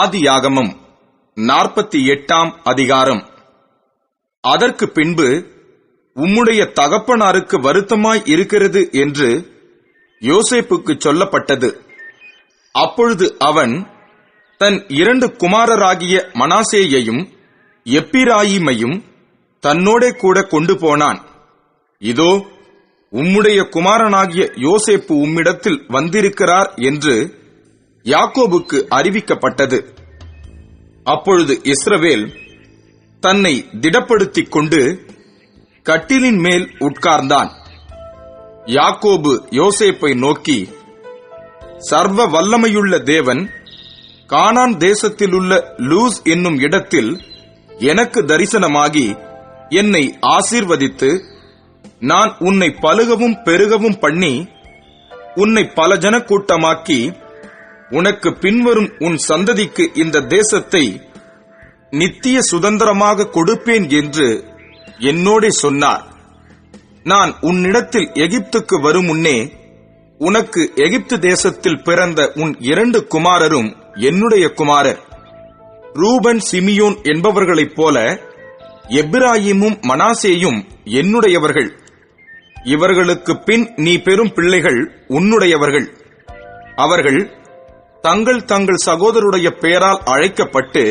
ஆதியாகமம் 48 அதிகாரம். அதற்கு பின்பு உம்முடைய தகப்பனாருக்கு வருத்தமாய் இருக்கிறது என்று யோசேப்புக்கு சொல்லப்பட்டது. அப்பொழுது அவன் தன் 2 குமாரராகிய மனாசேயையும் எப்பிராயீமையும் தன்னோடே கூட கொண்டு போனான். இதோ, உம்முடைய குமாரனாகிய யோசேப்பு உம்மிடத்தில் வந்திருக்கிறார் என்று யாக்கோபுக்கு அறிவிக்கப்பட்டது. அப்பொழுது இஸ்ரவேல் தன்னை திடப்படுத்திக் கொண்டு கட்டிலின் மேல் உட்கார்ந்தான். யாக்கோபு யோசேப்பை நோக்கி, சர்வ வல்லமையுள்ள தேவன் கானான் தேசத்திலுள்ள லூஸ் என்னும் இடத்தில் எனக்கு தரிசனமாகி என்னை ஆசீர்வதித்து, நான் உன்னை பலுகவும் பெருகவும் பண்ணி உன்னை பல ஜனக்கூட்டமாக்கி உனக்கு பின்வரும் உன் சந்ததிக்கு இந்த தேசத்தை நித்திய சுதந்திரமாக கொடுப்பேன் என்று என்னோடே சொன்னார். நான் உன்னிடத்தில் எகிப்துக்கு வரும் முன்னே உனக்கு எகிப்து தேசத்தில் பிறந்த உன் 2 குமாரரும் என்னுடைய குமாரர். ரூபன் சிமியோன் என்பவர்களைப் போல எப்பிராயீமும் மனாசேயும் என்னுடையவர்கள். இவர்களுக்கு பின் நீ பெறும் பிள்ளைகள் உன்னுடையவர்கள். அவர்கள் தங்கள் தங்கள் சகோதரருடைய பெயரால் அழைக்கப்பட்டு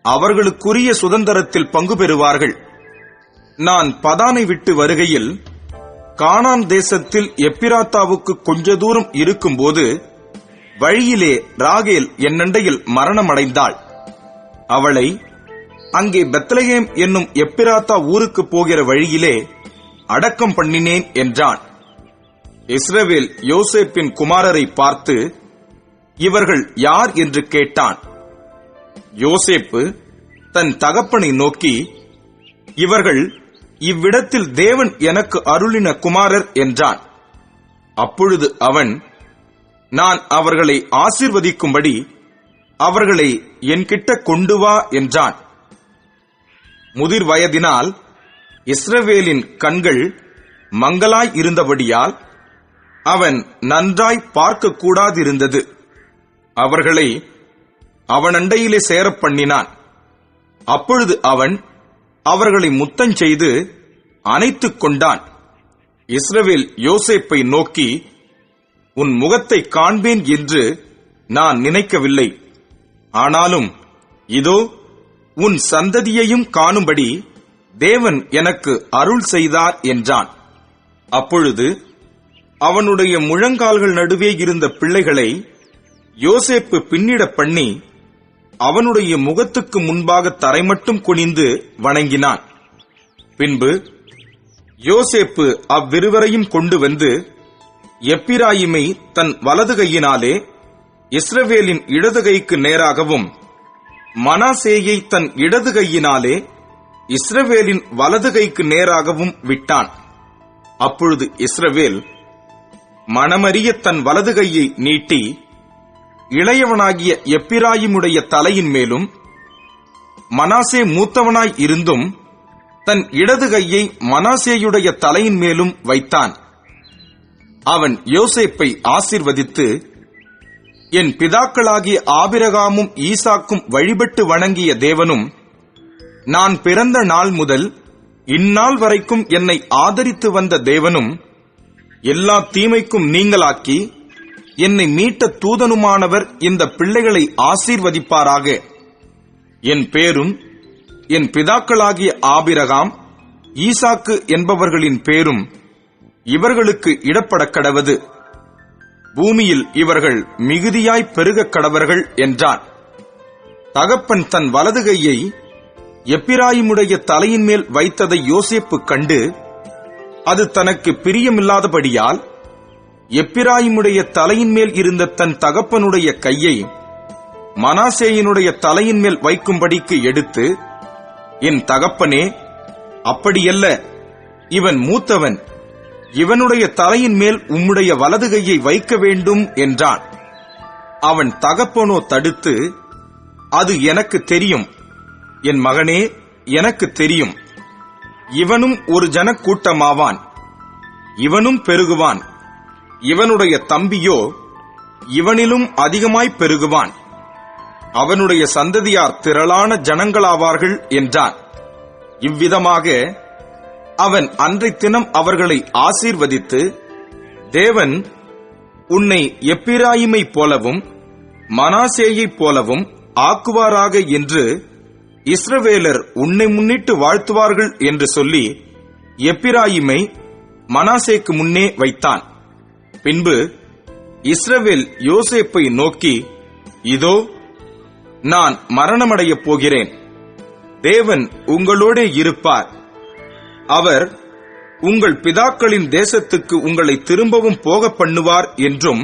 அவர்களுக்குரிய சுதந்திரத்தில் பங்கு பெறுவார்கள். நான் பதானை விட்டு வருகையில் கானான் தேசத்தில் எப்பிராத்தாவுக்கு கொஞ்ச தூரம் இருக்கும்போது வழியிலே ராகேல் என்னண்டையில் மரணமடைந்தாள். அவளை அங்கே பெத்லகேம் என்னும் எப்பிராத்தா ஊருக்கு போகிற வழியிலே அடக்கம் பண்ணினேன் என்றான். இஸ்ரவேல் யோசேப்பின் குமாரரை பார்த்து, இவர்கள் யார் என்று கேட்டான். யோசேப்பு தன் தகப்பனை நோக்கி, இவர்கள் இவ்விடத்தில் தேவன் எனக்கு அருளின குமாரர் என்றான். அப்பொழுது அவன், நான் அவர்களை ஆசீர்வதிக்கும்படி அவர்களை என்கிட்ட கொண்டு வா என்றான். முதிர் வயதினால் இஸ்ரவேலின் கண்கள் மங்கலாய் இருந்தபடியால் அவன் நன்றாய் பார்க்க கூடாதிருந்தது. அவர்களை அவனண்டையிலே சேரப் பண்ணினான். அப்பொழுது அவன் அவர்களை முத்தஞ்செய்து அணைத்துக் கொண்டான். இஸ்ரவேல் யோசேப்பை நோக்கி, உன் முகத்தை காண்பேன் என்று நான் நினைக்கவில்லை. ஆனாலும் இதோ, உன் சந்ததியையும் காணும்படி தேவன் எனக்கு அருள் செய்தார் என்றான். அப்பொழுது அவனுடைய முழங்கால்கள் நடுவே இருந்த பிள்ளைகளை யோசேப்பு பின்னிடப் பண்ணி அவனுடைய முகத்துக்கு முன்பாக தரைமட்டும் குனிந்து வணங்கினான். பின்பு யோசேப்பு அவ்விருவரையும் கொண்டு வந்து எப்பிராயீமை தன் வலது கையினாலே இஸ்ரவேலின் இடது கைக்கு நேராகவும் மனாசேயை தன் இடது கையினாலே இஸ்ரவேலின் வலது கைக்கு நேராகவும் விட்டான். அப்பொழுது இஸ்ரவேல் மனமறிய தன் வலது கையை நீட்டி இளையவனாகிய எப்பிராயீமுடைய தலையின் மேலும், மனாசே மூத்தவனாய் இருந்தும் தன் இடது கையை மனாசேயுடைய தலையின் மேலும் வைத்தான். அவன் யோசேப்பை ஆசீர்வதித்து, என் பிதாக்களாகிய ஆபிரகாமும் ஈசாக்கும் வழிபட்டு வணங்கிய தேவனும், நான் பிறந்த நாள் முதல் இந்நாள் வரைக்கும் என்னை ஆதரித்து வந்த தேவனும், எல்லா தீமைக்கும் நீங்களாக்கி என்னை மீட்ட தூதனுமானவர் இந்த பிள்ளைகளை ஆசீர்வதிப்பாராக. என் பேரும் என் பிதாக்களாகிய ஆபிரகாம் ஈசாக்கு என்பவர்களின் பேரும் இவர்களுக்கு இடப்படக் கடவது. பூமியில் இவர்கள் மிகுதியாய் பெருகக் கடவர்கள் என்றான். தகப்பன் தன் வலது கையை எப்பிராயீமுடைய தலையின் மேல் வைத்ததை யோசேப்பு கண்டு, அது தனக்கு பிரியமில்லாதபடியால் எப்பிராயீமுடைய தலையின் மேல் இருந்த தன் தகப்பனுடைய கையை மனாசேயினுடைய தலையின் மேல் வைக்கும்படிக்கு எடுத்து, என் தகப்பனே, அப்படியல்ல, இவன் மூத்தவன், இவனுடைய தலையின் மேல் உம்முடைய வலது கையை வைக்க வேண்டும் என்றான். அவன் தகப்பனோ தடுத்து, அது எனக்கு தெரியும், என் மகனே, எனக்கு தெரியும். இவனும் ஒரு ஜனக்கூட்டமாவான், இவனும் பெருகுவான். இவனுடைய தம்பியோ இவனிலும் அதிகமாய் பெருகுவான். அவனுடைய சந்ததியார் திரளான ஜனங்களாவார்கள் என்றான். இவ்விதமாக அவன் அன்றைய தினம் அவர்களை ஆசீர்வதித்து, தேவன் உன்னை எப்பிராயிமை போலவும் மனாசேயைப் போலவும் ஆக்குவாராக என்று இஸ்ரவேலர் உன்னை முன்னிட்டு வாழ்த்துவார்கள் என்று சொல்லி எப்பிராயிமை மனாசேக்கு முன்னே வைத்தான். பின்பு இஸ்ரவேல் யோசேப்பை நோக்கி, இதோ நான் மரணமடையப் போகிறேன், தேவன் உங்களோடே இருப்பார், அவர் உங்கள் பிதாக்களின் தேசத்துக்கு உங்களை திரும்பவும் போக பண்ணுவார் என்றும்,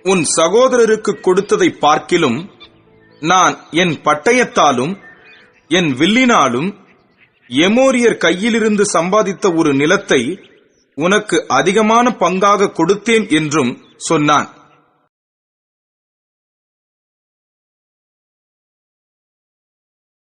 உன் சகோதரருக்கு கொடுத்ததை பார்க்கிலும் நான் என் பட்டயத்தாலும் என் வில்லினாலும் எமோரியர் கையிலிருந்து சம்பாதித்த ஒரு நிலத்தை உனக்கு அதிகமான பங்காக கொடுத்தேன் என்றும் சொன்னான்.